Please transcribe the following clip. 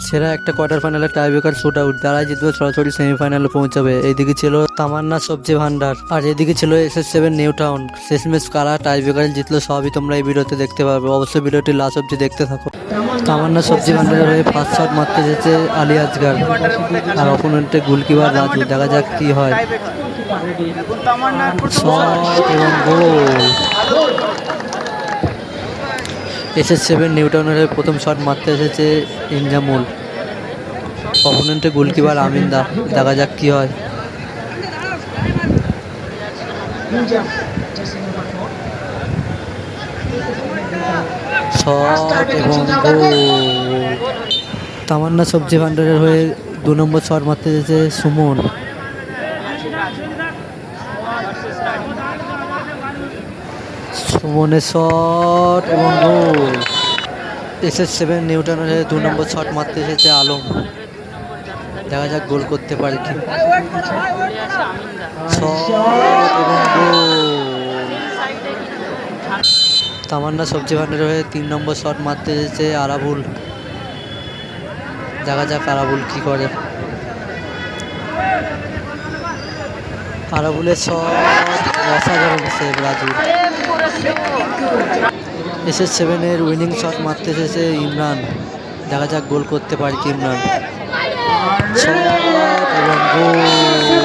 সেরা একটা কোয়ার্টার ফাইনালে টাইব্রেকার শুট আউট, যারাই জিতবে সরাসরি সেমিফাইনালে পৌঁছাবে। এইদিকে ছিল তামান্না সবজি ভান্ডার আর এদিকে ছিল SS7 নিউ টাউন। শেষমেশ কারা টাইব্রেকারে জিতলো সবই তোমরা এই ভিডিওতে দেখতে পারবে। অবশ্যই ভিডিওটি লাস্ট অব্দি দেখতে থাকো। তামান্না সবজি ভান্ডারের হয়ে ফার্স্ট শট মারতে যেতে আলী আজগার আর অপোনেন্টে গোলকিপার রাজু। দেখা যাক কি হয়। শট এবং গোল। SS7 নিউটনের হয়ে প্রথম শট মারতে এসেছে ইনজামুল, অপোনেন্টে গোলকিপার আমিন্দা। দেখা যাক কি হয়। শট এবং গোল। তামান্না সবজি ভান্ডারের হয়ে 2 নম্বর শট মারতে এসেছে সুমন, সুমনের শট এবং গোল। SS7 নিউটনের হয়ে 2 নম্বর শট মারতে এসেছে আলম। দেখা যাক গোল করতে পারে কি। শট এবং গোল। তামান্না সবজি ভান্ডারের হয়ে 3 নম্বর শট মারতে এসেছে আরাবুল। দেখা যাক আরাবুল কি করে। আরাবুলের শট অসাধারণ সেভ রাজু। SS7 এর উইনিং শট মারতে এসেছে ইমরান। দেখা যাক গোল করতে পারে কি ইমরান। শট এবং গোল।